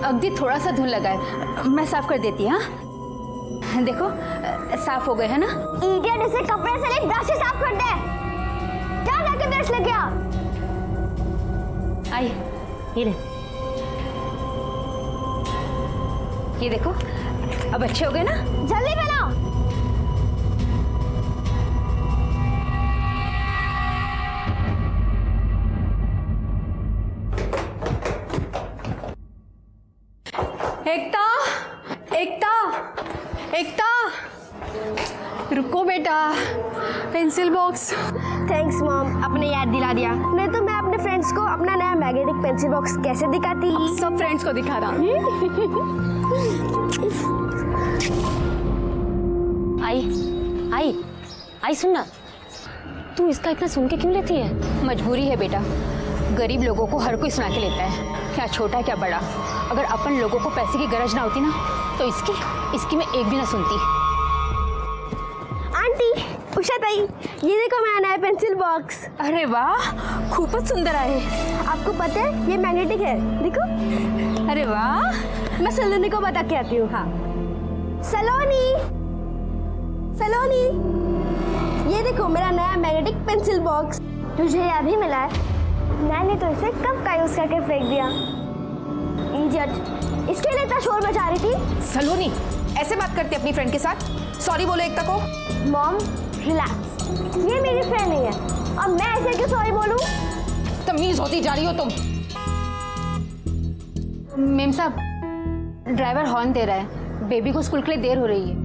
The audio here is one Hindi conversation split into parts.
अगदी थोड़ा सा धुल लगा है, मैं साफ कर देती हूँ। हाँ देखो साफ हो गए है ना। इडियट, इसे कपड़े से नहीं ब्रश से साफ कर दे। जा जाके ब्रश लेके आ। आई ये ले, ये देखो अब अच्छे हो गए ना। जल्दी पहना। एकता, एकता, एकता, रुको बेटा, पेंसिल बॉक्स। थैंक्स मॉम, आपने याद दिला दिया। नहीं तो मैं अपने फ्रेंड्स को अपना नया मैग्नेटिक पेंसिल बॉक्स कैसे दिखाती। सब फ्रेंड्स को दिखा रहा। आई सुन ना, तू इसका इतना सुन के क्यों लेती है? मजबूरी है बेटा, गरीब लोगों को हर कोई सुना के लेता है, क्या छोटा क्या बड़ा। अगर अपन लोगों को पैसे की गरज ना होती ना तो इसकी मैं एक भी ना सुनती। आंटी, उषा ताई, ये देखो मेरा नया पेंसिल बॉक्स। अरे वाह, खूबच सुंदर आहे। आपको पता है ये मैग्नेटिक है, देखो। अरे वाह, मैं सलोनी को बता के आती हूँ। हाँ सलोनी, सलोनी, ये देखो मेरा नया मैग्नेटिक पेंसिल बॉक्स। तुझे ये अभी मिला है? मैंने तो इसे कब का यूज करके फेंक दिया। इडियट, इसके लिए इतना शोर मचा रही थी। सलोनी, ऐसे बात करती अपनी फ्रेंड के साथ? सॉरी बोलो एकता को। मॉम रिलैक्स, ये मेरी फ्रेंड नहीं है। अब मैं ऐसे क्यों सॉरी बोलूं? तमीज होती जा रही हो तुम। मेम साहब, ड्राइवर हॉर्न दे रहा है, बेबी को स्कूल के लिए देर हो रही है।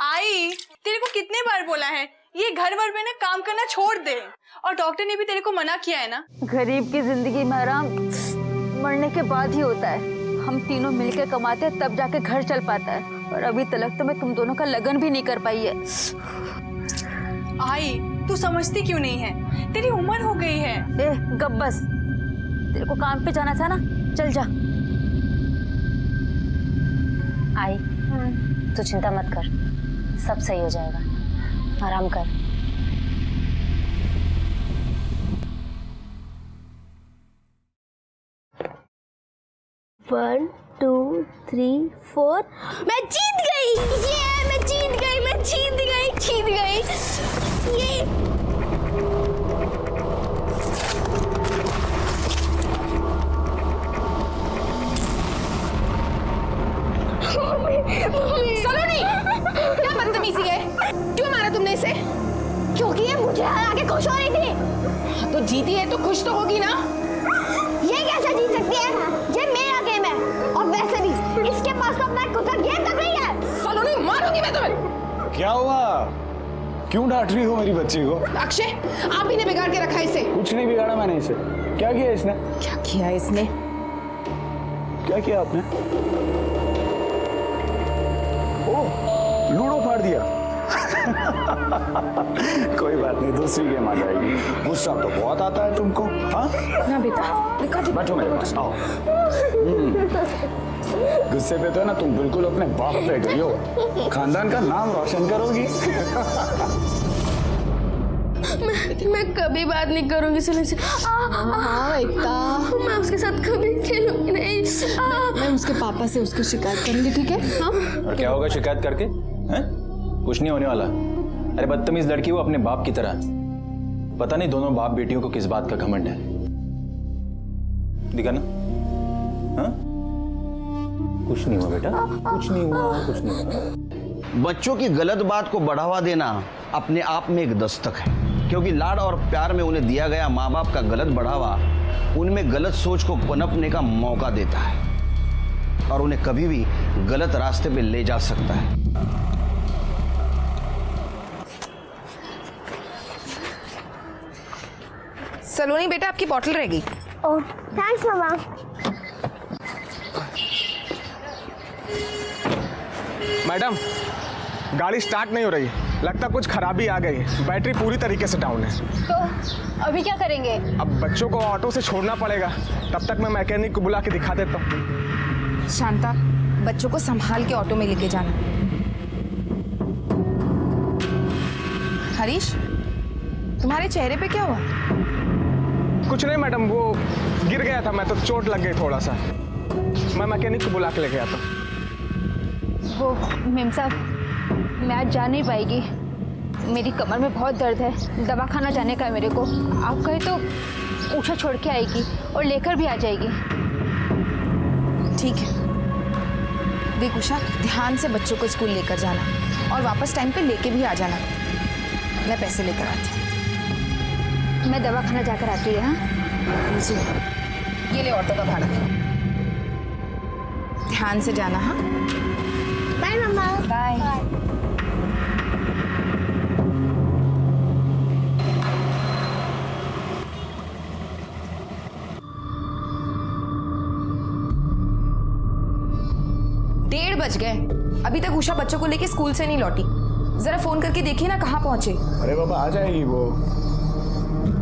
आई, तेरे को कितने बार बोला है ये घर भर में ना काम करना छोड़ दे। और डॉक्टर ने भी तेरे को मना किया है ना। गरीब की जिंदगी में आराम मरने के बाद ही होता है। हम तीनों मिलकर कमाते हैं तब जाके घर चल पाता है, और अभी तक तो मैं तुम दोनों का लगन भी नहीं कर पाई है। आई, तू समझती क्यों नहीं है? तेरी उम्र हो गई है। ए गप बस, तेरे को काम पे जाना था ना, चल जा। आई, तू चिंता मत कर, सब सही हो जाएगा, आराम कर। One two three four. मैं जीत गई, ये मैं जीत गई, मैं जीत गई, जीत गई। ये सलोनी, क्या बदतमीजी है? क्यों मारा तुमने इसे? क्योंकि ये मुझे हरा के खुश हो रही थी। तो जीती है तो खुश तो होगी ना। ये कैसे जीत सकती है? ये मेरा गेम है, और वैसे भी इसके पास तो अपना खुद का गेम तक नहीं है। सलोनी, मारूंगी मैं तुम्हें। क्या हुआ? क्यों डांट रही हो मेरी बच्ची को? अक्षय, आप ही ने बिगाड़ के रखा है इसे। कुछ नहीं बिगाड़ा मैंने इसे। क्या किया इसने? क्या किया है इसने? क्या किया आपने? ओह, लूडो फाड़ दिया। कोई बात नहीं, दूसरी गेम आ जाएगी। गुस्सा तो बहुत आता है तुमको। हाँ ना बेटा, दिखा दो। बैठो मेरे पास, आओ। गुस्से पे तो ना तुम बिल्कुल अपने बाप पे गई हो। खानदान का नाम रोशन करोगी। मैं कभी बात नहीं करूंगी सुनील से। एकता, मैं उसके साथ कभी खेलूंगी नहीं। मैं उसके पापा से उसकी शिकायत करूंगी, ठीक है? हाँ? और क्या होगा शिकायत करके? हैं? कुछ नहीं होने वाला। अरे बदतमीज लड़की, वो अपने बाप की तरह। पता नहीं दोनों बाप बेटियों को किस बात का घमंड है। दिखा ना? हाँ? कुछ नहीं हुआ बेटा, कुछ नहीं हुआ, कुछ नहीं हुआ। बच्चों की गलत बात को बढ़ावा देना अपने आप में एक दस्तक है, क्योंकि लाड और प्यार में उन्हें दिया गया माँ बाप का गलत बढ़ावा उनमें गलत सोच को पनपने का मौका देता है और उन्हें कभी भी गलत रास्ते पे ले जा सकता है। सलोनी बेटा, आपकी बॉटल रह गई। ओह थैंक्स मामा। मैडम, गाड़ी स्टार्ट नहीं हो रही, लगता कुछ खराबी आ गई है, बैटरी पूरी तरीके से डाउन है। तो अभी क्या करेंगे? अब बच्चों को ऑटो से छोड़ना पड़ेगा, तब तक मैं मैकेनिक को बुला के दिखा देता हूँ। शांता, बच्चों को संभाल के ऑटो में लेके जाना। हरीश, तुम्हारे चेहरे पे क्या हुआ? कुछ नहीं मैडम, वो गिर गया था मैं, तो चोट लग गई थोड़ा सा। मैं मैकेनिक को बुला के लेके आता हूँ। वो मेम साहब, मैं आज जा नहीं पाएगी, मेरी कमर में बहुत दर्द है, दवा खाना जाने का है मेरे को। आप कहे तो उषा छोड़ के आएगी और लेकर भी आ जाएगी। ठीक है, देख उषा, ध्यान से बच्चों को स्कूल लेकर जाना और वापस टाइम पे लेके भी आ जाना। मैं पैसे लेकर आती हूँ। मैं दवा खाना जाकर आती हूँ। हाँ जी, ये ले ऑटो का भाड़ा। ध्यान से जाना। हाँ, बाय मामा। बाय। डेढ़ बज गए, अभी तक उषा बच्चों को लेके स्कूल से नहीं लौटी। जरा फोन करके देखिए ना कहाँ पहुंचे। अरे बाबा आ जाएगी वो,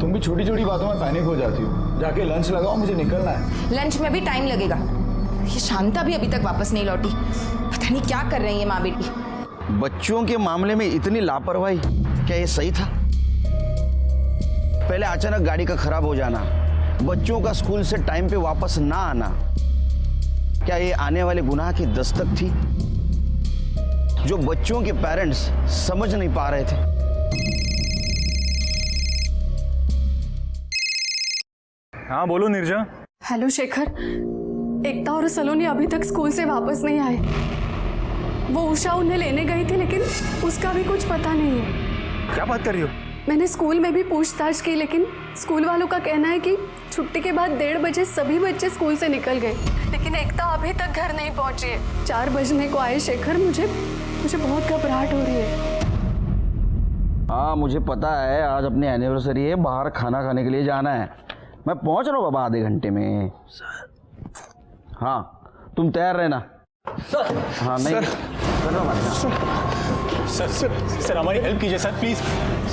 तुम भी छोटी छोटी बातों में पैनिक हो जाती हो। जाके लंच लगाओ, मुझे निकलना है। लंच में भी टाइम लगेगा। ये शांता भी अभी तक वापस नहीं लौटी, पता नहीं क्या कर रही है माँ बेटी। बच्चों के मामले में इतनी लापरवाही, क्या ये सही था? पहले अचानक गाड़ी का खराब हो जाना, बच्चों का स्कूल से टाइम पे वापस ना आना, क्या ये आने वाले गुनाह की दस्तक थी जो बच्चों के पेरेंट्स समझ नहीं पा रहे थे? हाँ बोलो निर्जा। हेलो शेखर, एकता और सलोनी अभी तक स्कूल से वापस नहीं आए। वो उषा उन्हें लेने गई थी, लेकिन उसका भी कुछ पता नहीं है। क्या बात कर रही हो? मैंने स्कूल में भी पूछताछ की, लेकिन स्कूल वालों का कहना है कि छुट्टी के बाद 1:30 बजे सभी बच्चे स्कूल से निकल गए, लेकिन एकता अभी तक घर नहीं पहुंची है। 4 बजने को आए शेखर, मुझे बहुत घबराहट हो रही है। हाँ मुझे पता है, आज अपनी एनिवर्सरी है, बाहर खाना खाने के लिए जाना है। मैं पहुंच रहा हूँ बाबा आधे घंटे में। हाँ तुम तैयार रहना। सर, हाँ नहीं सर हमारी हेल्प कीजिए सर, प्लीज।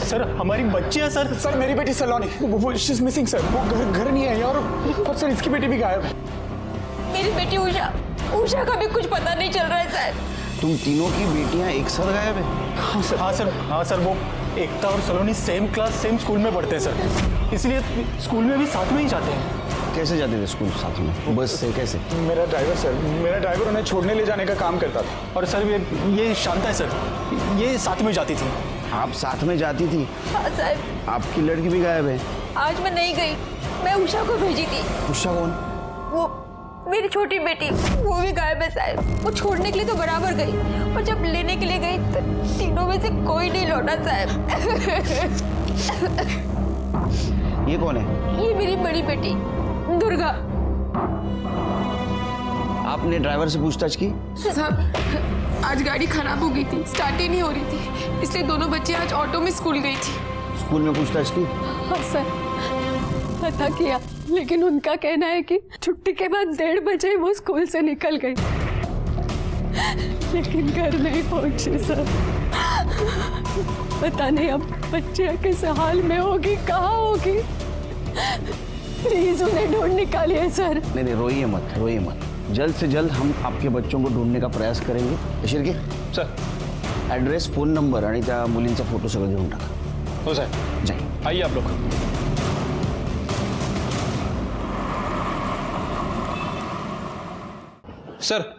सर हमारी बच्ची है सर। सर मेरी बेटी सलोनी, वो शी इज मिसिंग सर, वो घर नहीं है और सर इसकी बेटी भी गायब है। मेरी बेटी उषा का भी कुछ पता नहीं चल रहा है सर। तुम तीनों की बेटियां एक साथ गायब है? हाँ सर वो एकता और सलोनी सेम क्लास सेम स्कूल में पढ़ते हैं सर, इसलिए स्कूल में भी साथ में ही जाते हैं। कैसे जाते थे स्कूल साथ में? बस से? कैसे? मेरा ड्राइवर उन्हें छोड़ने ले जाने का काम करता था। और सर ये शांता है सर, ये साथ में जाती थी। आप साथ में जाती थी? हाँ सर। आपकी लड़की भी गायब है? आज मैं नहीं गई, मैं उषा को भेजी थी। उषा कौन? वो मेरी छोटी बेटी, वो भी गायब है साहब। वो छोड़ने के लिए तो बराबर गई, और जब लेने के लिए गई तो तीनों में से कोई नहीं लौटा साहब। ये कौन है? ये मेरी बड़ी बेटी दुर्गा। आपने ड्राइवर से पूछताछ की? साहब आज गाड़ी खराब हो गई थी, स्टार्ट ही नहीं हो रही थी, इसलिए दोनों बच्चे आज ऑटो में स्कूल गई थी। स्कूल में पूछताछ की? हाँ सर, पता किया, लेकिन उनका कहना है कि छुट्टी के बाद 1:30 बजे वो स्कूल से निकल गई, लेकिन घर नहीं पहुंची सर। पता नहीं अब बच्चे किस हाल में होगी, कहाँ होगी। प्लीज उन्हें ढूंढ निकालिए सर। नहीं रोइए मत। जल्द से जल्द हम आपके बच्चों को ढूंढने का प्रयास करेंगे। यशीर के सर ॲड्रेस, फोन नंबर आणि त्या मुलींचा फोटो सगळं घेऊन टाका। हो सर, जाए आइए आप लोग। सर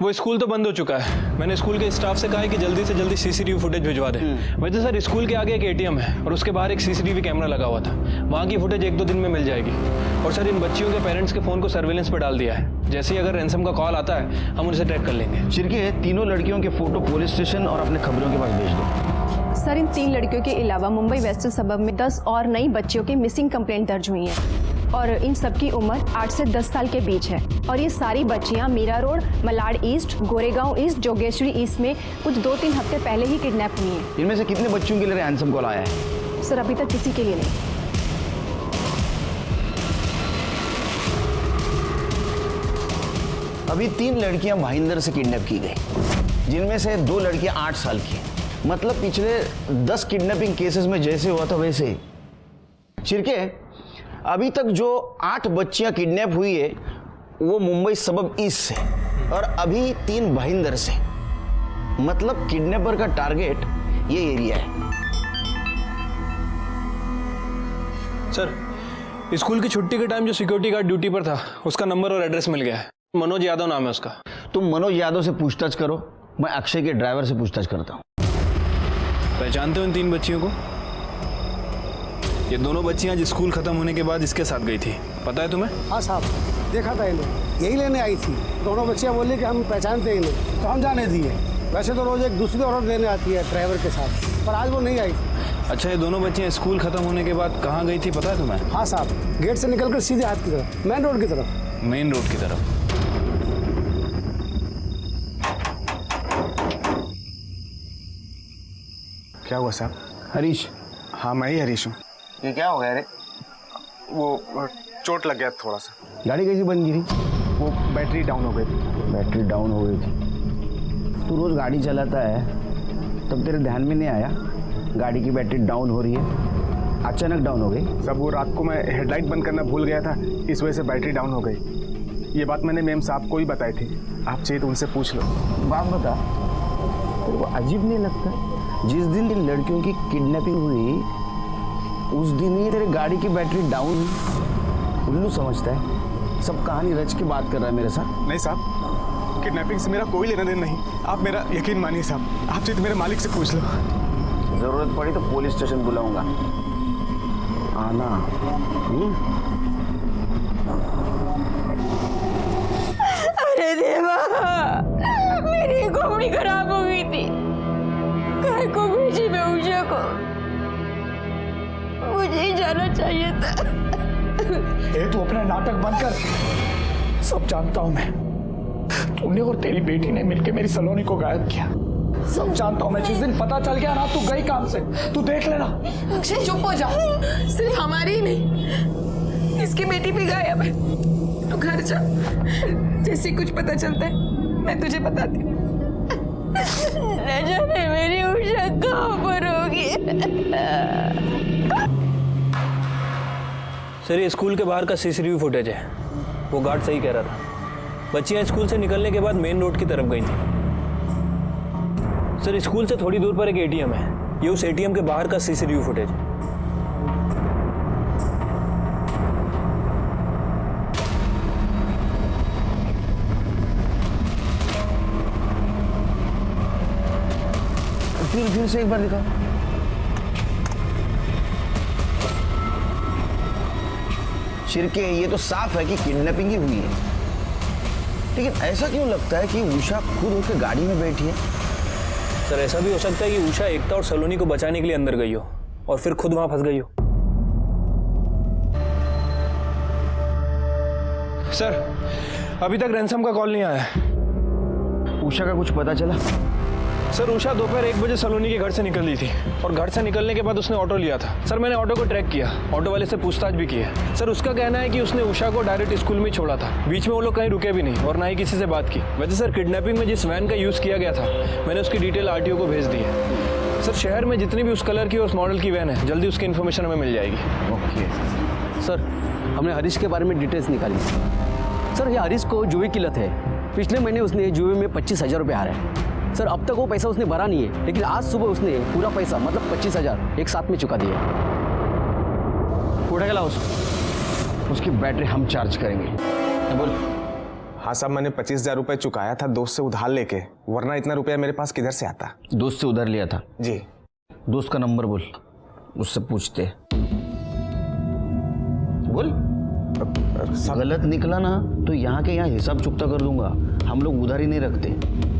वो स्कूल तो बंद हो चुका है, मैंने स्कूल के स्टाफ से कहा है कि जल्दी से जल्दी सीसीटीवी फुटेज भिजवा दें। वैसे सर स्कूल के आगे एक एटीएम है और उसके बाहर एक सीसीटीवी कैमरा लगा हुआ था, वहाँ की फुटेज 1-2 दिन में मिल जाएगी। और सर इन बच्चियों के पेरेंट्स के फ़ोन को सर्वेलेंस पर डाल दिया है, जैसे ही अगर रैंसम का कॉल आता है हम उनसे ट्रैक कर लेंगे। शिरके तीनों लड़कियों के फोटो पुलिस स्टेशन और अपने खबरों के पास भेज दो। सर इन 3 लड़कियों के अलावा मुंबई वेस्ट सबब में 10 और नई बच्चियों की मिसिंग कंप्लेंट दर्ज हुई है, और इन सबकी उम्र 8 से 10 साल के बीच है। और ये सारी बच्चियां Mira road, Malad east, Goregaon east, Jogeshwari east में कुछ 2-3 हफ्ते पहले ही किडनैप हुई हैं। इनमें से कितने बच्चों के लिए रैंसम कॉल आया है? सर अभी तक किसी के लिए नहीं। अभी 3 लड़कियां भाईंदर से किडनैप की गई, जिनमें से 2 लड़कियां 8 साल की हैं। मतलब पिछले 10 किडनैपिंग केसेस में जैसे हुआ था वैसे ही। चिरके, अभी तक जो 8 बच्चियां किडनैप हुई है वो मुंबई सबब ईस्ट से और अभी 3 भाईंदर से। मतलब किडनैपर का टारगेट ये एरिया है। सर, स्कूल की छुट्टी के टाइम जो सिक्योरिटी गार्ड ड्यूटी पर था उसका नंबर और एड्रेस मिल गया है। मनोज यादव नाम है उसका। तुम मनोज यादव से पूछताछ करो, मैं अक्षय के ड्राइवर से पूछताछ करता हूँ। पहचानते हो इन 3 बच्चियों को? ये दोनों बच्चियां आज स्कूल खत्म होने के बाद इसके साथ गई थी, पता है तुम्हें? हाँ साहब, देखा था इन्हें, यही लेने आई थी। दोनों बच्चियां बोली कि हम पहचानते हैं इन्हें, तो हम जाने दिए। वैसे तो रोज एक दूसरी औरत लेने आती है ड्राइवर के साथ, पर आज वो नहीं आई थी। अच्छा, ये दोनों बच्चियां स्कूल खत्म होने के बाद कहाँ गई थी पता है तुम्हें? हाँ साहब, गेट से निकलकर सीधे हाथ की तरफ, मेन रोड की तरफ। मेन रोड की तरफ। क्या हुआ साहब? हरीश? हाँ, मैं ही हरीश हूँ। ये क्या हो गया रे? वो चोट लग गया थोड़ा सा। गाड़ी कैसी बन गई थी? वो बैटरी डाउन हो गई थी। बैटरी डाउन हो गई थी। तू रोज गाड़ी चलाता है, तब तेरे ध्यान में नहीं आया गाड़ी की बैटरी डाउन हो रही है? अचानक डाउन हो गई? सब वो रात को मैं हेडलाइट बंद करना भूल गया था, इस वजह से बैटरी डाउन हो गई। ये बात मैंने मैम साहब को ही बताई थी, आप चाहिए तो उनसे पूछ लो। बात बता, तेरे को अजीब नहीं लगता? जिस दिन इन लड़कियों की किडनैपिंग हुई उस दिन ही तेरी गाड़ी की बैटरी डाउन हुई। उल्लू समझता है, सब कहानी रच के बात कर रहा है मेरे साथ। नहीं साहब, किडनैपिंग से मेरा कोई लेना देना नहीं। आप मेरा यकीन मानिए साहब, आप चाहिए तो मेरे मालिक से पूछ लो। जरूरत पड़ी तो पुलिस स्टेशन बुलाऊंगा, आना। अरे देवा, मेरी घोड़ी खराब हो गई थी। काय को भेजी मैं उषा को? मुझे ही जाना चाहिए था। तू अपना नाटक बंद कर। सब जानता हूं मैं, तूने और तेरी बेटी ने मिलकर मेरी सलोनी को गायब किया। सब जानता हूं मैं। जिस दिन पता चल गया ना तू गई काम से, तू देख लेना। अक्षय चुप हो जा, सिर्फ हमारी ही नहीं, इसकी बेटी भी गायब है। तो घर जा, जैसे कुछ पता चलता है मैं तुझे बताती हूँ। न जाने मेरी उषा कहाँ पर होगी। सर, ये स्कूल के बाहर का सीसीटीवी फुटेज है। वो गार्ड सही कह रहा था, बच्चियां स्कूल से निकलने के बाद मेन रोड की तरफ गई थी। सर, स्कूल से थोड़ी दूर पर एक एटीएम है, ये उस एटीएम के बाहर का सीसीटीवी फुटेज है। फिर से एक बार दिखाओ। शिरके, ये तो साफ है कि किडनैपिंग ही हुई है, लेकिन ऐसा क्यों लगता है कि उषा खुद उसके गाड़ी में बैठी है? सर, ऐसा भी हो सकता है कि उषा एकता और सलोनी को बचाने के लिए अंदर गई हो और फिर खुद वहां फंस गई हो। सर, अभी तक रैंसम का कॉल नहीं आया है। उषा का कुछ पता चला? सर, उषा दोपहर 1 बजे सलोनी के घर से निकल ली थी और घर से निकलने के बाद उसने ऑटो लिया था। सर, मैंने ऑटो को ट्रैक किया, ऑटो वाले से पूछताछ भी की है। सर, उसका कहना है कि उसने उषा को डायरेक्ट स्कूल में छोड़ा था, बीच में वो लोग कहीं रुके भी नहीं और ना ही किसी से बात की। वैसे सर, किडनैपिंग में जिस वैन का यूज़ किया गया था मैंने उसकी डिटेल आरटीओ को भेज दी है। सर, शहर में जितनी भी उस कलर की और उस मॉडल की वैन है, जल्दी उसकी इन्फॉर्मेशन हमें मिल जाएगी। ओके सर, हमने हरीश के बारे में डिटेल्स निकाली। सर, ये हरीश को जुए की लत है। पिछले महीने उसने जुए में 25,000 रुपये हारा है। सर, अब तक वो पैसा उसने भरा नहीं है, लेकिन आज सुबह उसने पूरा पैसा मतलब 25,000 एक साथ में चुका दिया। उठा के लाओ उसकी बैटरी हम चार्ज करेंगे। बोल। हाँ साहब, मैंने 25,000 रुपये चुकाया था दोस्त से उधार लेके, वरना इतना रुपया मेरे पास किधर से आता? दोस्त से उधार लिया था? जी। दोस्त का नंबर बोल, उससे पूछते। बोल। गलत निकला ना तो यहाँ के यहाँ हिसाब चुकता कर दूंगा। हम लोग उधार ही नहीं रखते।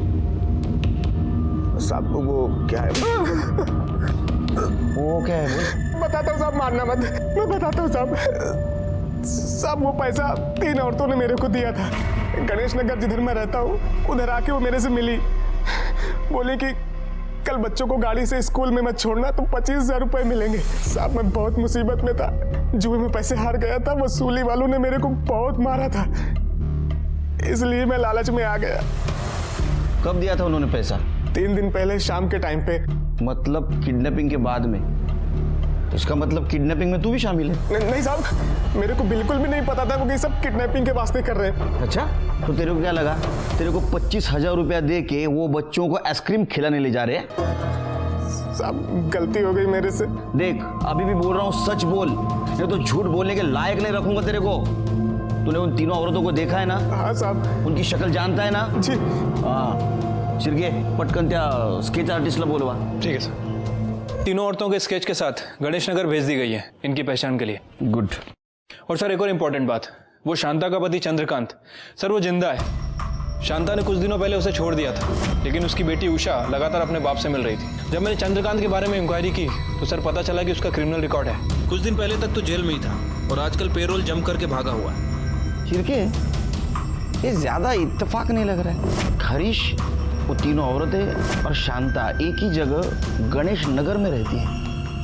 साहब, वो क्या है? वो क्या है? बोल। बताता हूँ साहब, मारना मत, मैं बताता हूँ साहब। साहब, वो पैसा 3 औरतों ने मेरे को दिया था। गणेश नगर जिधर मैं रहता हूँ उधर आके वो मेरे से मिली, बोली कि कल बच्चों को गाड़ी से स्कूल में मत छोड़ना तो 25,000 रुपये मिलेंगे। साहब, मैं बहुत मुसीबत में था, जुए में पैसे हार गया था, वसूली वालों ने मेरे को बहुत मारा था। इसलिए मैं लालच में आ गया। कब दिया था उन्होंने पैसा? 3 दिन पहले शाम के टाइम पे। मतलब किडनैपिंग के बाद में? इसका मतलब किडनैपिंग में तू भी शामिल है? नहीं साहब, मेरे को बिल्कुल भी नहीं पता था वो ये सब किडनैपिंग के वास्ते कर रहे हैं। अच्छा, तो तेरे को क्या लगा तेरे को 25,000 रुपया दे के वो बच्चों को आइसक्रीम खिलाने ले जा रहे हैं? साहब गलती हो गई मेरे से। देख, अभी भी बोल रहा हूँ, सच बोल, नहीं तो झूठ बोलने के लायक नहीं रखूंगा तेरे को। तूने उन तीनों औरतों को देखा है ना? हाँ साहब। उनकी शक्ल जानता है ना? जी। हाँ, शिरके पटकन त्या स्केच आर्टिस्टला बोलवा। ठीक है सर। तीनों औरतों के स्केच के साथ गणेश नगर भेज दी गई है इनकी पहचान के लिए। गुड। और सर एक और इम्पोर्टेंट बात, वो शांता का पति चंद्रकांत, सर वो जिंदा है। शांता ने कुछ दिनों पहले उसे छोड़ दिया था, लेकिन उसकी बेटी उषा लगातार अपने बाप से मिल रही थी। जब मैंने चंद्रकांत के बारे में इंक्वायरी की तो सर पता चला कि उसका क्रिमिनल रिकॉर्ड है। कुछ दिन पहले तक तो जेल में ही था और आजकल पेरोल जम करके भागा हुआ है। शिरके, ये ज्यादा इत्तेफाक नहीं लग रहा है। हरीश, वो तीनों औरतें और शांता एक ही जगह गणेश नगर में रहती है।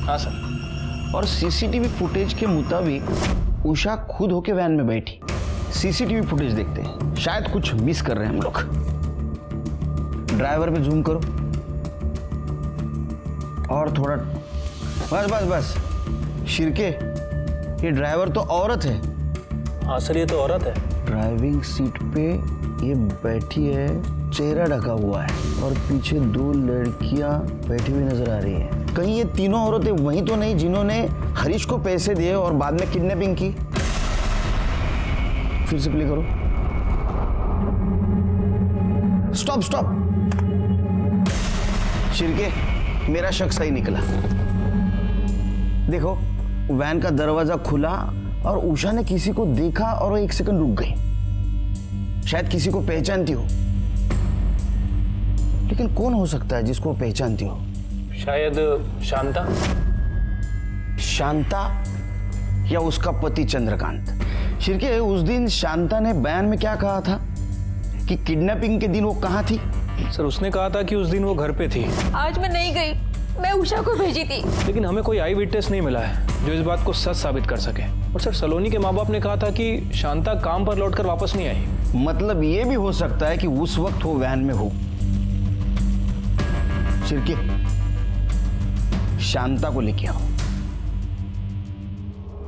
हाँ सर। और सीसीटीवी फुटेज के मुताबिक उषा खुद होके वैन में बैठी। सीसीटीवी फुटेज देखते हैं, शायद कुछ मिस कर रहे हैं हम लोग। ड्राइवर पे जूम करो और थोड़ा, बस बस बस। शिरके, ये ड्राइवर तो औरत है। हाँ सर, ये तो औरत है। ड्राइविंग सीट पे ये बैठी है, चेहरा ढका हुआ है और पीछे 2 लड़कियां बैठी हुई नजर आ रही है। कहीं ये तीनों औरतें वही तो नहीं जिन्होंने हरीश को पैसे दिए और बाद में किडनैपिंग की? फिर से प्ले करो। Stop stop. शिरके, मेरा शक सही निकला। देखो, वैन का दरवाजा खुला और उषा ने किसी को देखा और वो 1 सेकंड रुक गई। शायद किसी को पहचानती हो, लेकिन कौन हो सकता है जिसको पहचानती हो? शायद शांता। शांता या उसका पति चंद्रकांत। शिरके, उस दिन शांता ने बयान में क्या कहा था कि किडनैपिंग के दिन वो कहाँ थी? सर उसने कहा था कि उस दिन वो घर पे थी। आज मैं नहीं गई, मैं उषा को भेजी थी। लेकिन हमें कोई आई विटनेस नहीं मिला है जो इस बात को सच साबित कर सके। और सर सलोनी के माँ बाप ने कहा था कि शांता काम पर लौटकर वापस नहीं आई। मतलब ये भी हो सकता है कि उस वक्त वो वैन में हो। शिरके, शांता को लेके आओ।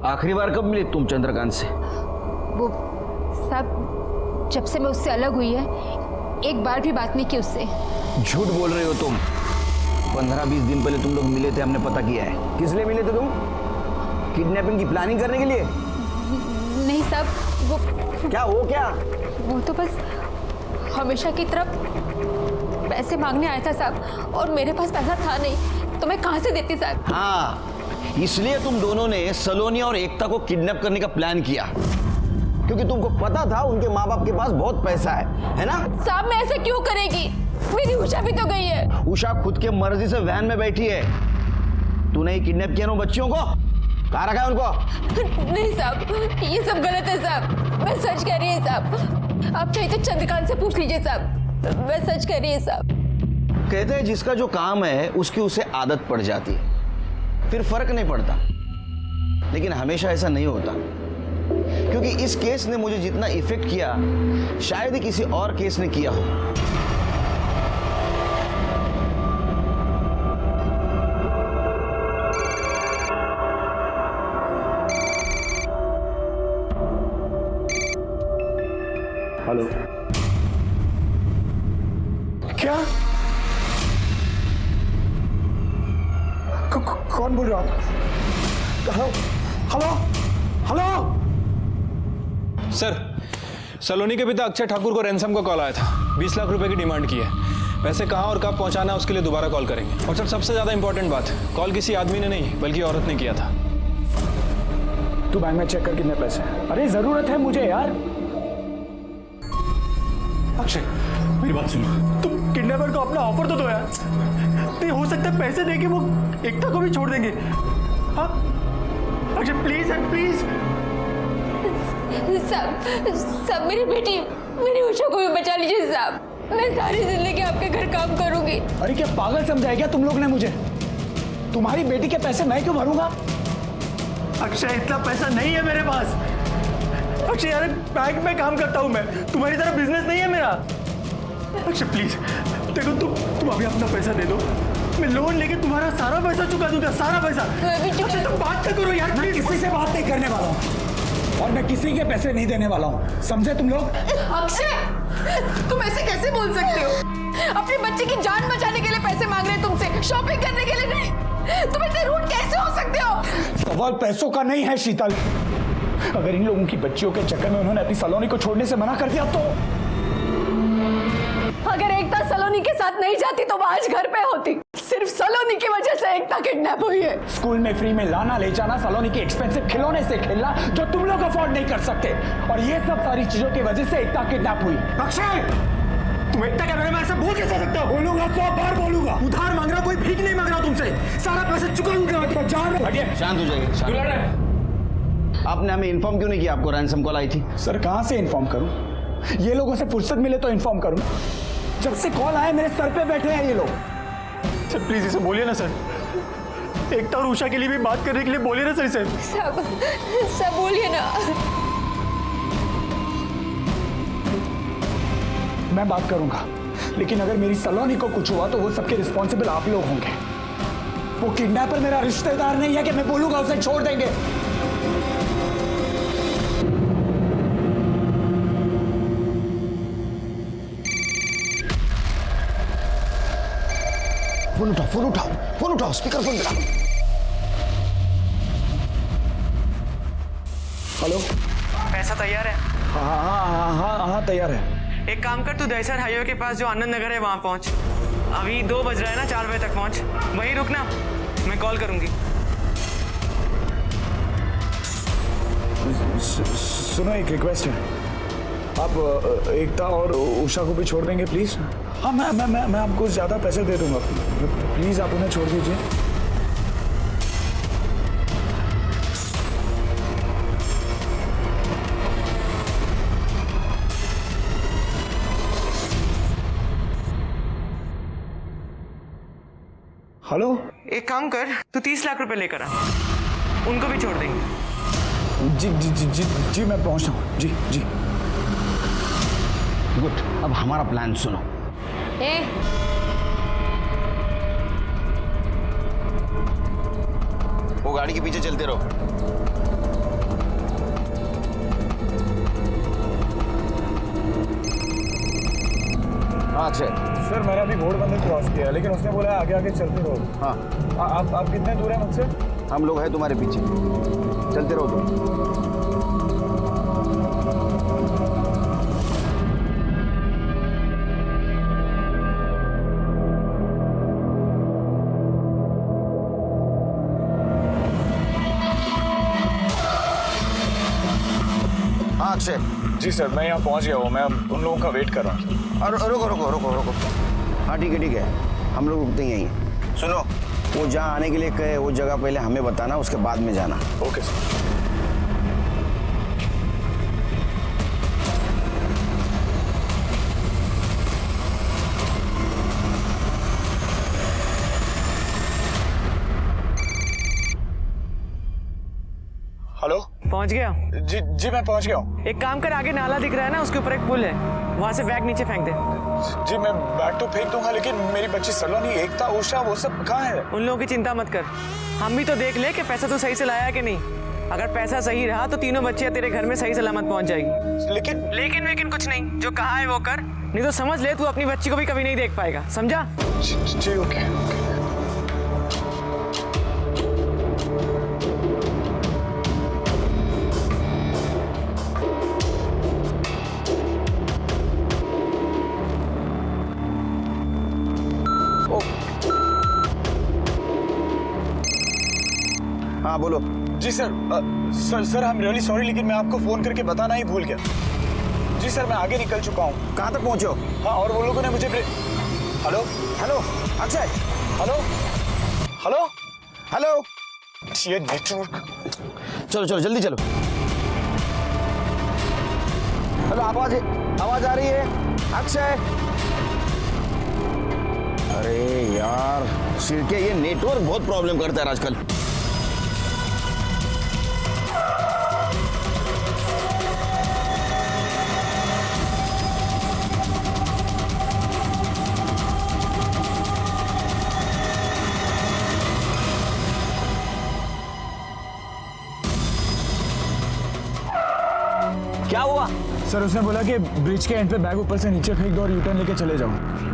आखिरी बार कब मिले तुम चंद्रकांत से? वो सब जब से मैं उससे अलग हुई है, एक बार भी बात नहीं की उससे। झूठ बोल रहे हो तुम। 15-20 दिन पहले तुम लोग मिले थे, हमने पता किया है। किस लिए मिले थे तुम? किडनैपिंग की प्लानिंग करने के लिए? नहीं साहब, वो क्या वो तो बस हमेशा की तरफ पैसे मांगने आया था साहब, और मेरे पास पैसा था नहीं तो मैं कहाँ से देती साहब। हाँ, इसलिए तुम दोनों ने सलोनी और एकता को किडनैप करने का प्लान किया, क्योंकि तुमको पता था उनके माँ बाप के पास बहुत पैसा है ना? साहब मैं ऐसे क्यों करेगी? मेरी उषा भी तो गई है। उषा खुद के मर्जी से वैन में बैठी है। तूने ही किडनैप किया ना बच्चियों को? कहाँ रखा है उनको? नहीं साहब, ये सब गलत है साहब, मैं सच कह रही हूँ साहब। आप चाहिए तो चंद्रकांत से पूछ लीजिए साहब, मैं सच कह रही हूँ साहब। कहते हैं जिसका जो काम है उसकी उसे आदत पड़ जाती है, फिर फर्क नहीं पड़ता। लेकिन हमेशा ऐसा नहीं होता, क्योंकि इस केस ने मुझे जितना इफेक्ट किया शायद ही किसी और केस ने किया हो। हेलो, क्या? कौन बोल रहा हो? Hello hello hello. सर सलोनी के पिता अक्षय ठाकुर को रैंसम का कॉल आया था। 20 लाख रुपए की डिमांड की है। पैसे कहाँ और कब पहुंचाना है उसके लिए दोबारा कॉल करेंगे। और सर सबसे ज्यादा इंपॉर्टेंट बात, कॉल किसी आदमी ने नहीं बल्कि औरत ने किया था। तू बैंक में चेक कर कितने पैसे। अरे जरूरत है मुझे यार। अक्षय मेरी बात सुनो, तुम किडनैपर को अपना ऑफर तो दो यार। नहीं हो सकता है पैसे देके वो एकता को भी छोड़ देंगे। हाँ अक्षय प्लीज है, प्लीज। साहब मेरी बेटी, मेरी उषा को भी बचा लीजिए साहब। मैं सारी जिंदगी आपके घर काम करूंगी। अरे क्या पागल समझाया क्या तुम लोग ने मुझे? तुम्हारी बेटी के पैसे मैं क्यों भरूंगा? अक्षय इतना पैसा नहीं है मेरे पास। अक्षय यार बैंक में काम करता हूँ मैं, तुम्हारी तरह बिजनेस नहीं है मेरा। अक्षय प्लीज देखो, तुम अभी अपना पैसा दे दो, मैं लोन लेके तुम्हारा सारा पैसा चुका दूंगा, सारा पैसा। अक्षय तुम बात तो करो यार। मैं किसी से बात नहीं करने वाला हूँ और मैं किसी के पैसे नहीं देने वाला हूँ, समझे तुम लोग? अक्षय, तुम ऐसे कैसे बोल सकते हो? अपने बच्चे की जान बचाने के लिए पैसे मांग रहे हैं तुमसे, शॉपिंग करने के लिए नहीं। तुम इतने रूड कैसे हो सकते हो? सवाल पैसों का नहीं है शीतल। अगर इन लोगों की बच्चियों के चक्कर में उन्होंने अपनी सलोनी को छोड़ने से मना कर दिया तो अगर एकता सलोनी के साथ नहीं जाती तो वो आज घर पे होती। सिर्फ सलोनी की वजह से एकता किडनैप हुई है। स्कूल में फ्री में लाना ले जाना, सलोनी के एक्सपेंसिव खिलौने से खेलना जो तुम लोग अफोर्ड नहीं कर सकते, और ये सब सारी चीजों की वजह से एकता किडनैप हुई। अक्षय तुम एकता के बारे में ऐसा बोल कैसे सकते हो? बोलूंगा 100 बार बोलूंगा। उधार मांग रहा, कोई भीख नहीं मांग रहा तुमसे, सारा पैसा चुका दूंगा। शांत हो जाइए, शांत हो जाइए। आपने हमें इन्फॉर्म क्यों नहीं किया आपको रैंसम कॉल आई थी? सर कहां से इन्फॉर्म करूं? ये लोगों से फुर्सत मिले तो इन्फॉर्म करूं। जब से कॉल आए मेरे सर पे बैठे हैं ये लोग। सर प्लीज इसे बोलिए ना सर, एकता और उषा के लिए भी बात करने के लिए बोलिए ना सर इसे। सब बोलिए ना। मैं बात करूंगा, लेकिन अगर मेरी सलोनी को कुछ हुआ तो वो सबके रिस्पॉन्सिबल आप लोग होंगे। वो किडनैपर मेरा रिश्तेदार नहीं है कि मैं बोलूंगा उसे छोड़ देंगे। फोन उठाओ, स्पीकर फोन करा। हेलो, पैसा तैयार है? हाँ तैयार है। एक काम कर, तू दहसर हाईवे के पास जो आनंद नगर है वहां पहुंच। अभी 2 बज रहा है ना, 4 बजे तक पहुंच। वहीं रुकना, मैं कॉल करूंगी। सुनो, एक रिक्वेस्ट है, आप एकता और उषा को भी छोड़ देंगे प्लीज। हाँ मैं आपको ज्यादा पैसे दे दूंगा, प्लीज आप उन्हें छोड़ दीजिए। हेलो, एक काम कर, तू 30 लाख रुपए लेकर आ, उनको भी छोड़ देंगे। जी मैं पहुंच रहा हूँ। जी गुड, अब हमारा प्लान सुनो। वो गाड़ी के पीछे चलते रहो। हाँ सर मैंने अभी घोड़ बंदर क्रॉस किया, लेकिन उसने बोला आगे आगे चलते रहो। हाँ आप कितने दूर हैं मुझसे? हम लोग हैं तुम्हारे पीछे, चलते रहो तुम। हाँ अक्षय। जी सर, मैं यहाँ पहुँच गया हूँ, मैं उन लोगों का वेट कर रहा हूँ। और रुको। हाँ ठीक है, हम लोग रुकते ही यहीं। सुनो, वो जहाँ आने के लिए कहे वो जगह पहले हमें बताना, उसके बाद में जाना। Okay sir. हेलो, पहुंच गया? जी मैं पहुंच गया हूँ। एक काम कर, आगे नाला दिख रहा है ना, उसके ऊपर एक पुल है, वहां से बैग नीचे फेंक दे। जी मैं बैग तो फेंक दूंगा, लेकिन मेरी बच्ची सलोनी, एकता, उषा वो सब कहाँ है? उन लोगों की चिंता मत कर, हम भी तो देख ले कि पैसा तो सही से लाया है कि नहीं। अगर पैसा सही रहा तो तीनों बच्चियां तेरे घर में सही सलामत पहुंच जाएगी। लेकिन कुछ नहीं, जो कहा है वो कर, नहीं तो समझ ले तू अपनी बच्ची को भी कभी नहीं देख पाएगा, समझा? जी ओके। हाँ बोलो। जी sir I am really sorry, लेकिन मैं आपको फोन करके बताना ही भूल गया। जी सर, मैं आगे निकल चुका हूँ। कहाँ तक पहुँचे हो? हाँ, और वो लोगों ने मुझे हेलो अक्षय, हेलो ये नेटवर्क। चलो जल्दी चलो। हेलो, आवाज आ रही है? अक्षय, अरे यार सिरके, ये नेटवर्क बहुत प्रॉब्लम करता है आजकल। सर उसने बोला कि ब्रिज के एंड पे बैग ऊपर से नीचे फेंक दो और यूटर्न लेके चले जाओ।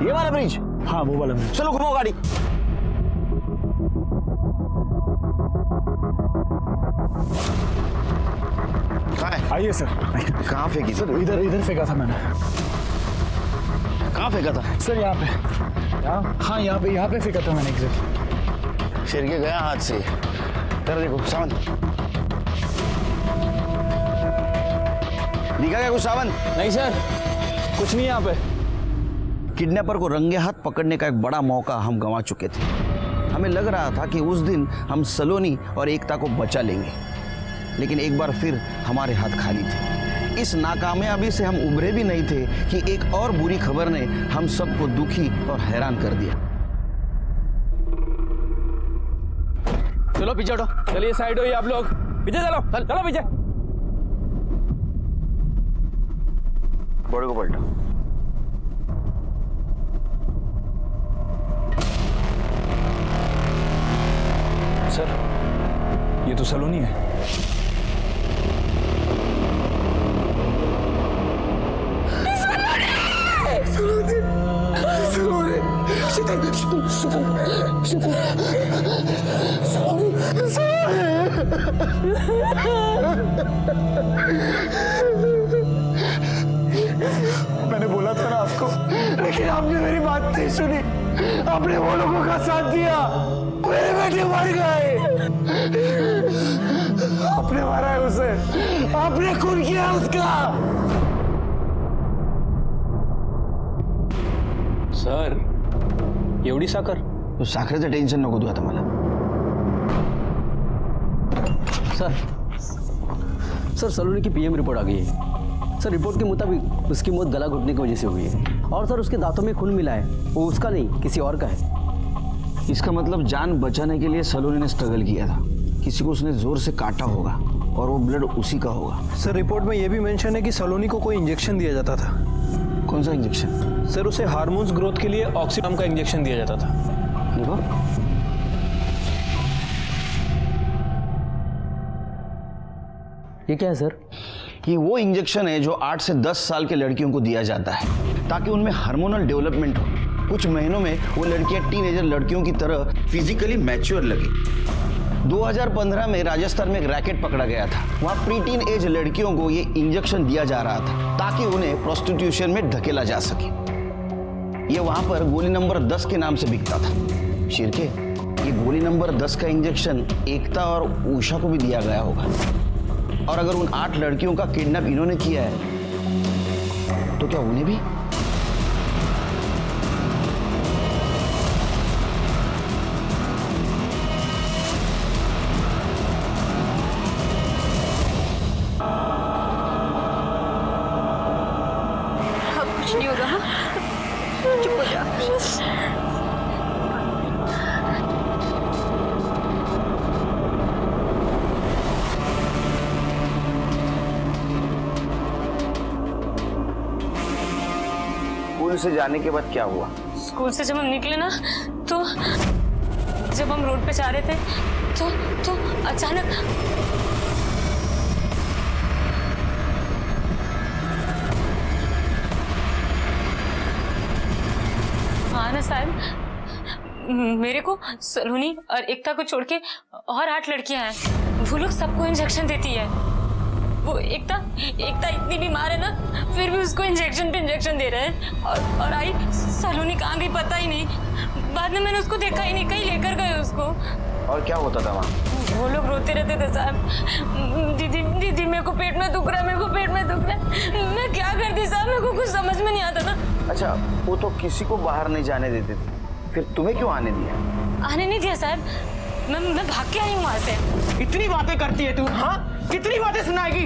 ये वाला ब्रिज? हाँ वो वाला ब्रिज। चलो घुमाओ गाड़ी। कहाँ है? आइए सर। कहाँ फेंकी? सर इधर इधर फेंका था मैंने। कहाँ फेंका था? सर यहाँ पे। हाँ यहाँ पे फेंका था मैंने एग्जैक्टली। सिर के गया हाथ से। कर देखो सावन दिखा क्या कुछ? सावन नहीं सर, कुछ नहीं यहाँ पे। किडनैपर को रंगे हाथ पकड़ने का एक बड़ा मौका हम गंवा चुके थे। हमें लग रहा था कि उस दिन हम सलोनी और एकता को बचा लेंगे, लेकिन एक बार फिर हमारे हाथ खाली थे। इस नाकामयाबी से हम उभरे भी नहीं थे कि एक और बुरी खबर ने हम सबको दुखी और हैरान कर दिया। चलो पीछे हटो। चलिए साइड हो आप लोग, पीछे चलो। चलो पीछे। बॉडी को पलटो। सर ये तो सलोनी है। मैंने बोला था ना आपको, लेकिन आपने मेरी बात नहीं सुनी। आपने वो लोगों का साथ दिया, मेरे बेटे मर गए। आपने मारा है उसे, आपने खून किया उसका। सर एवढी साखर? तो साखरेचं टेन्शन नको तू आता मला। सर सलोनी की पीएम रिपोर्ट आ गई है। सर रिपोर्ट के मुताबिक उसकी मौत गला घुटने की वजह से हुई है, और सर उसके दांतों में खून मिला है, वो उसका नहीं किसी और का है। इसका मतलब जान बचाने के लिए सलोनी ने स्ट्रगल किया था। किसी को उसने जोर से काटा होगा और वो ब्लड उसी का होगा। सर रिपोर्ट में यह भी मेंशन है कि सलोनी को कोई इंजेक्शन दिया जाता था। कौन सा इंजेक्शन? सर उसे हार्मोन्स ग्रोथ के लिए ऑक्सीडाम का इंजेक्शन दिया जाता था। देखो ये क्या है सर? ये वो इंजेक्शन है जो 8 से 10 साल के लड़कियों को दिया जाता है ताकि उनमें हार्मोनल डेवलपमेंट हो। कुछ महीनों में वो लड़कियां टीनेजर लड़कियों की तरह फिजिकली मैच्योर लगे। 2015 में राजस्थान में एक रैकेट पकड़ा गया था। वहाँ प्री टीन एज लड़कियों को ये इंजेक्शन दिया जा रहा था ताकि उन्हें प्रोस्टिट्यूशन में धकेला जा सके। ये वहाँ पर गोली नंबर 10 के नाम से बिकता था। शिरके, ये गोली नंबर 10 का इंजेक्शन एकता और उषा को भी दिया गया होगा। और अगर उन 8 लड़कियों का किडनैप इन्होंने किया है तो क्या उन्हें भी? कुछ नहीं होगा। चुप हो जा। स्कूल से जाने के बाद क्या हुआ? स्कूल से जब हम निकले ना, तो जब हम रोड पे जा रहे थे तो अचानक हाँ ना साहब, मेरे को सलोनी और एकता को छोड़ के और 8 लड़कियां हैं। वो लोग सबको इंजेक्शन देती है। वो एकता इतनी बीमार है ना, फिर भी उसको इंजेक्शन पे इंजेक्शन दे रहे हैं। और आई सलोनी कहाँ गई पता ही नहीं। बाद में मैंने उसको देखा ही नहीं, कहीं लेकर गए उसको। और क्या होता था वहाँ? वो लोग रोते रहते थे साहब, दीदी मेरे को पेट में दुख रहा है, मेरे को पेट में दुख रहा है। मैं क्या करती साहब, मेरे को कुछ समझ में नहीं आता ना। अच्छा, वो तो किसी को बाहर नहीं जाने देते थे, फिर तुम्हें क्यों आने दिया? आने नहीं दिया साहब, मैं भाग के आई हूँ वहाँ से। इतनी बातें करती है तू, हाँ? कितनी बातें सुनाएगी?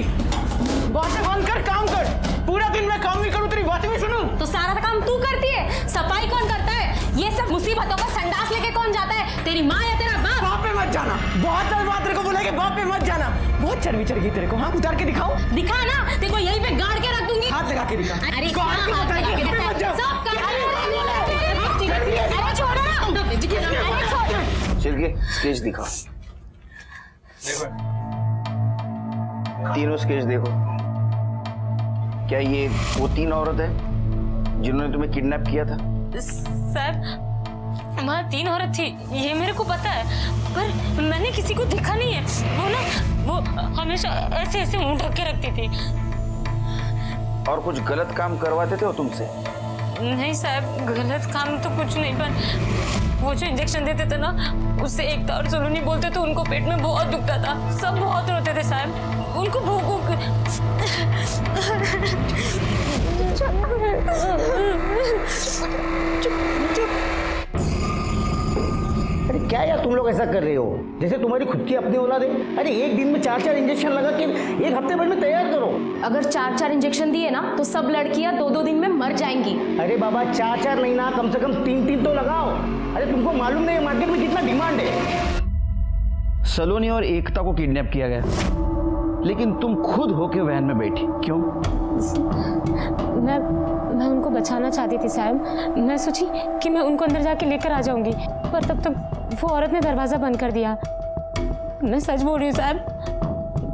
बातें बंद कर, काम कर। पूरा दिन मैं काम भी करूँ, तेरी बातें भी सुनूं? तो सारा काम तू करती है, सफाई कौन करता है? ये सब मुसीबतों का संडास लेके कौन जाता है? तेरी माँ या तेरा बाप? बाप पे मत जाना। बहुत बात तेरे को बोला कि बाप पे मत जाना। बहुत चर्बी चढ़ गई तेरे को। हाँ, उतार के दिखाओ। दिखा ना, तेरे को यहीं पे गाड़ के रख दूंगी। हाथ लगा के दिखा। अरे गाड़ के हाथ लगा के मत जाओ। सब कर। अरे छोड़ो ना। चिरके, स्केच दिखाओ। तीनों स्केच देखो। क्या ये वो 3 औरत है जिन्होंने तुम्हें किडनैप किया था? साहब वहाँ 3 औरत थी ये मेरे को पता है, पर मैंने किसी को देखा नहीं है। वो हमेशा ऐसे ऐसे मुंह ढक के रखती थी। और कुछ गलत काम करवाते थे वो तुमसे? नहीं साहब, गलत काम तो कुछ नहीं, पर वो जो इंजेक्शन देते थे ना, उससे एकता और सलोनी बोलते तो उनको पेट में बहुत दुखता था। सब बहुत रोते थे साहब, उनको भूख अरे क्या यार तुम लोग ऐसा कर रहे हो जैसे तुम्हारी खुद की अपनी औलाद है। अरे एक दिन में 4-4 इंजेक्शन लगा के एक हफ्ते भर में तैयार करो। अगर 4-4 इंजेक्शन दिए ना तो सब लड़कियां 2-2 दिन में मर जाएंगी। अरे बाबा 4-4 नहीं ना, कम से कम 3-3 तो लगाओ। अरे तुमको मालूम नहीं मार्केट में कितना डिमांड है। सलोनी और एकता को किडनैप किया गया, लेकिन तुम खुद होके वैन में बैठी, क्यों? मैं उनको बचाना चाहती थी साहब। मैं सोची कि मैं उनको अंदर जाके लेकर आ जाऊंगी, पर तब तक वो औरत ने दरवाजा बंद कर दिया। मैं सच बोल रही हूँ साहब,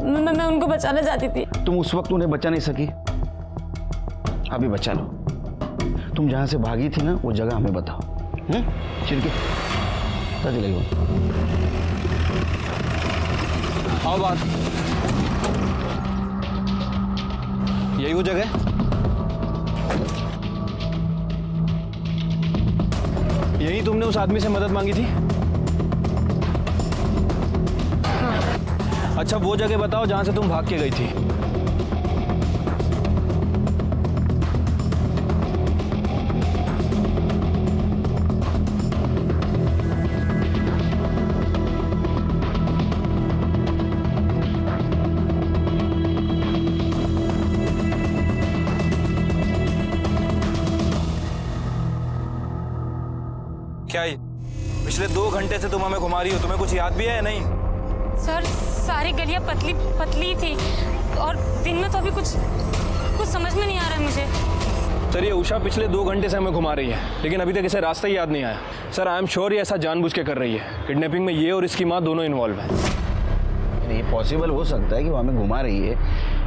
मैं उनको बचाना चाहती थी। तुम उस वक्त उन्हें बचा नहीं सकी, अभी बचा लो। तुम जहां से भागी थी ना वो जगह हमें बताओ। चिड़के चलेगा। आओ बात, यही वो जगह? यही तुमने उस आदमी से मदद मांगी थी? अच्छा वो जगह बताओ जहां से तुम भाग के गई थी। क्या ये पिछले 2 घंटे से तुम हमें घुमा रही हो, तुम्हें कुछ याद भी है या नहीं? सर सारी गलियां पतली पतली थी और दिन में तो अभी कुछ समझ में नहीं आ रहा है मुझे। सर ये उषा पिछले 2 घंटे से हमें घुमा रही है, लेकिन अभी तक इसे रास्ता ही याद नहीं आया। सर आई एम श्योर ये ऐसा जानबूझ के कर रही है। किडनैपिंग में ये और इसकी माँ दोनों इन्वॉल्व हैं। ये पॉसिबल हो सकता है कि वो हमें घुमा रही है,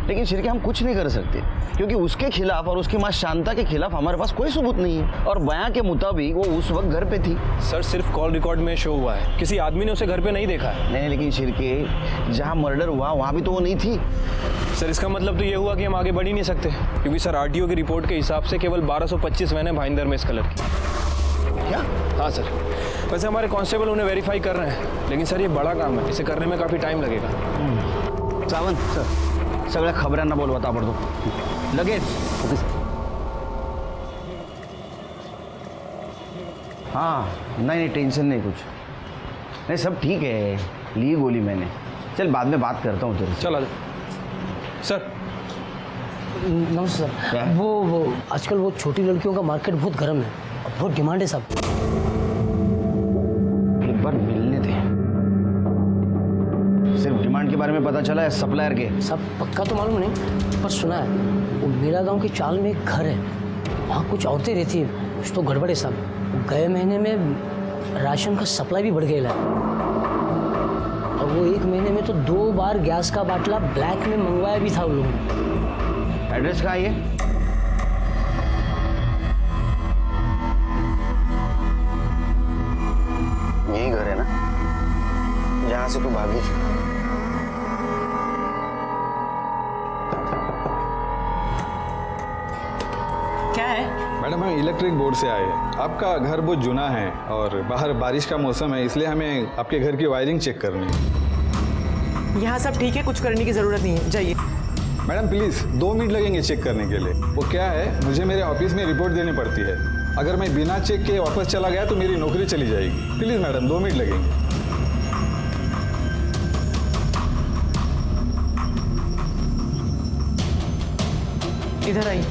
लेकिन शिरके हम कुछ नहीं कर सकते क्योंकि उसके खिलाफ और उसकी माँ शांता के खिलाफ हमारे पास कोई सबूत नहीं है। और बयां के मुताबिक वो उस वक्त घर पे थी। सर सिर्फ कॉल रिकॉर्ड में शो हुआ है, किसी आदमी ने उसे घर पे नहीं देखा है। नहीं, लेकिन शिरके जहाँ मर्डर हुआ वहाँ भी तो वो नहीं थी। सर इसका मतलब तो ये हुआ कि हम आगे बढ़ ही नहीं सकते, क्योंकि सर आरटीओ की रिपोर्ट के हिसाब से केवल 1225 वैन है भाईंदर में इस कलर की। क्या? हाँ सर, वैसे हमारे कांस्टेबल उन्हें वेरीफाई कर रहे हैं, लेकिन सर ये बड़ा काम है, इसे करने में काफ़ी टाइम लगेगा। सावंत सर सगळ्या खबरांना बोलवा ताबडतोब लगेच। हाँ नहीं टेंशन नहीं, कुछ नहीं, सब ठीक है। ली गोली मैंने, चल बाद में बात करता हूँ तेरे से। चल आ सर। नमस्ते सर। वो आजकल वो छोटी लड़कियों का मार्केट बहुत गर्म है, बहुत डिमांड है सब। एक बार मिलने थे। सिर्फ डिमांड के बारे में पता चला है, सप्लायर के? सब पक्का तो मालूम नहीं, पर सुना है वो मेरा गांव के चाल में एक घर है, वहाँ कुछ औरतें रहती है, कुछ तो गड़बड़ है सब। गए महीने में राशन का सप्लाई भी बढ़ गया है, और वो 1 महीने में तो 2 बार गैस का बाटला ब्लैक में मंगवाया भी था उन लोगों ने। एड्रेस कहाँ है ये? यही घर है ना जहाँ से तू भागी थी? क्या है? मैडम हम इलेक्ट्रिक बोर्ड से आए हैं। आपका घर बहुत जुना है और बाहर बारिश का मौसम है, इसलिए हमें आपके घर की वायरिंग चेक करनी है। यहाँ सब ठीक है, कुछ करने की जरूरत नहीं है, जाइए। मैडम प्लीज़ 2 मिनट लगेंगे चेक करने के लिए। वो क्या है, मुझे मेरे ऑफिस में रिपोर्ट देनी पड़ती है। अगर मैं बिना चेक के वापस चला गया तो मेरी नौकरी चली जाएगी। प्लीज़ मैडम 2 मिनट लगेंगे। इधर आइए।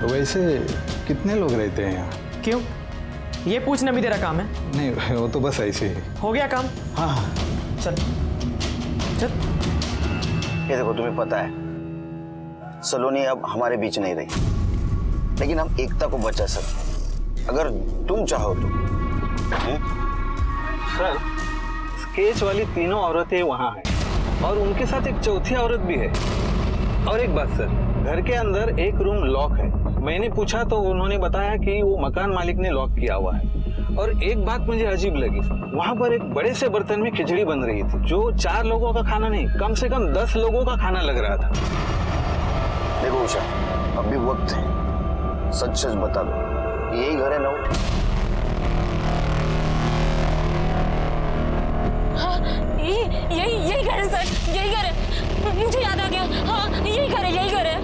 वैसे कितने लोग रहते हैं यहाँ? क्यों, ये पूछना भी तेरा काम है? नहीं वो तो बस ऐसे ही। हो गया काम? हाँ हाँ चल चल। ये देखो तुम्हें पता है सलोनी अब हमारे बीच नहीं रही। लेकिन हम एकता को बचा सकते अगर तुम चाहो तो। सर, स्केच वाली तीनों औरतें वहाँ हैं और उनके साथ एक चौथी औरत भी है। और एक बात सर, घर के अंदर एक रूम लॉक है। मैंने पूछा तो उन्होंने बताया कि वो मकान मालिक ने लॉक किया हुआ है। और एक बात मुझे अजीब लगी, वहाँ पर एक बड़े से बर्तन में खिचड़ी बन रही थी जो 4 लोगों का खाना नहीं, कम से कम 10 लोगों का खाना लग रहा था। देखो उषा, अभी वक्त है, सच सच बता दो, यही घर है ना? हाँ, यही घर है सर, यही घर है। मुझे याद आ गया, हाँ यही घर है, यही घर है।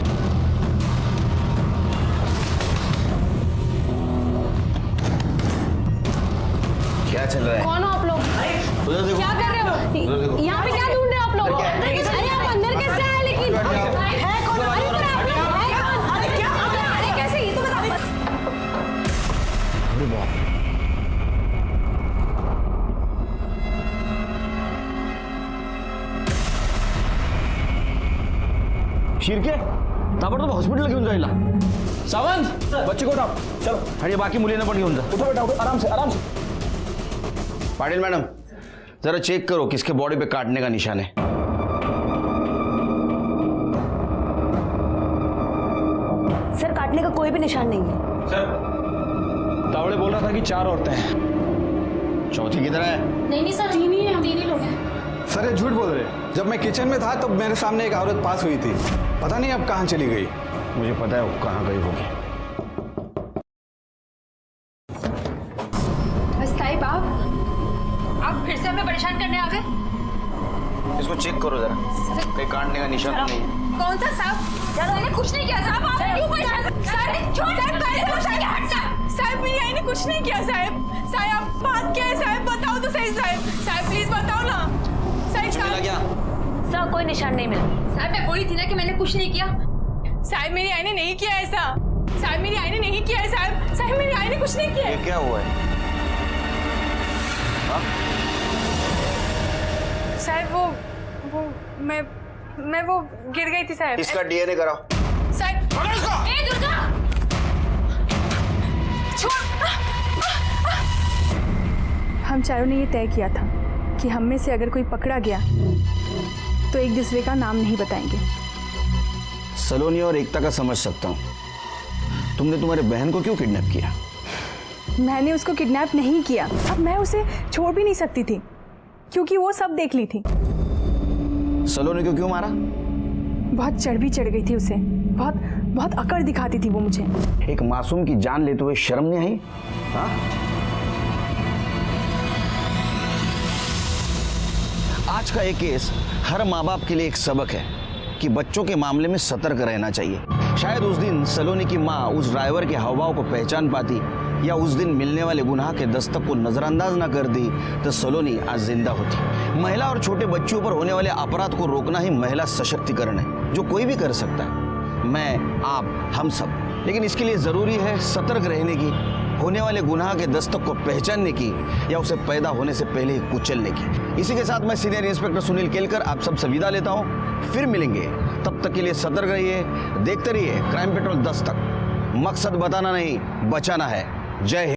क्या चल रहा है? कौन हो आप लोग? उधर देखो। क्या कर रहे हो? यहाँ पे क्या ढूंढ रहे हो आप लोग? अरे आप अंदर कैसे आए? लेकिन है कौन? अरे पर आप लोग है कौन? अरे क्या? अरे कैसे? ये तो बता। अरे बाप। शिरके ताबडतोब हॉस्पिटल घेऊन जायला. सावंत, बच्ची को उठाओ, चलो. आणि बाकी मुलींना पण घेऊन जा. उठो बेटा, उठो, आराम से, आराम से. पाटिल मैडम, जरा चेक करो किसके बॉडी पे काटने का निशान है. सर, काटने का कोई भी निशान नहीं है. सर, तावड़े बोल रहा था कि 4 औरतें हैं। चौथी किधर है? नहीं सर, 3 ही है, हम 3 ही लोग हैं. सर ये झूठ बोल रहे. जब मैं किचन में था तब मेरे सामने एक औरत पास हुई थी. पता नहीं अब कहाँ चली गई. मुझे पता है वो कहाँ गई होगी. साहिब, आप फिर से हमें परेशान करने आ गए? इसको चेक करो जरा, कहीं काटने का निशान नहीं है. कौन सा साहब? मैंने कुछ नहीं किया साहब. आप क्यों परेशान? साहब मेरी आई ने कुछ नहीं किया साहब. साहब बात क्या है साहब? बताओ तो सही साहब. साहब प्लीज बताओ ना साहब. क्या? सर कोई निशान नहीं मिला. साहब मैं बोली थी ना कि मैंने कुछ नहीं किया. साहब मेरी आई ने नहीं किया ऐसा. साहब मेरी आई ने नहीं किया है साहब. साहब मेरी आई ने कुछ नहीं किया. ये क्या हुआ है? साहब वो मैं वो गिर गई थी साहब. इसका डीएनए कराओ. साहब पकड़ इसको. ए दुर्गा, हम चारों ने ये तय किया था कि हम में से अगर कोई पकड़ा गया तो एक दूसरे का नाम नहीं बताएंगे. सलोनी और एकता का समझ सकता हूँ. तुमने तुम्हारे बहन को क्यों किडनैप किया? मैंने उसको किडनैप नहीं किया. अब मैं उसे छोड़ भी नहीं सकती थी क्योंकि वो सब देख ली थी. सलोनी को क्यों मारा? बहुत चर्बी चढ़ गई थी उसे. बहुत अकड़ दिखाती थी वो मुझे. एक मासूम की जान लेते हुए शर्म नहीं आई? हाँ? आज का एक केस हर माँ बाप के लिए एक सबक है कि बच्चों के मामले में सतर्क रहना चाहिए. शायद उस दिन सलोनी की माँ उस ड्राइवर के हावभाव को पहचान पाती, या उस दिन मिलने वाले गुनाह के दस्तक को नजरअंदाज न कर दी तो सलोनी आज जिंदा होती. महिला और छोटे बच्चों पर होने वाले अपराध को रोकना ही महिला सशक्तिकरण है, जो कोई भी कर सकता है. मैं, आप, हम सब. लेकिन इसके लिए जरूरी है सतर्क रहने की, होने वाले गुनाह के दस्तक को पहचानने की, या उसे पैदा होने से पहले ही कुचलने की. इसी के साथ मैं सीनियर इंस्पेक्टर सुनील केलकर आप सबसे विदा लेता हूं. फिर मिलेंगे, तब तक के लिए सतर्क रहिए, देखते रहिए क्राइम पेट्रोल 10 तक. मकसद बताना नहीं, बचाना है. जय हिंद.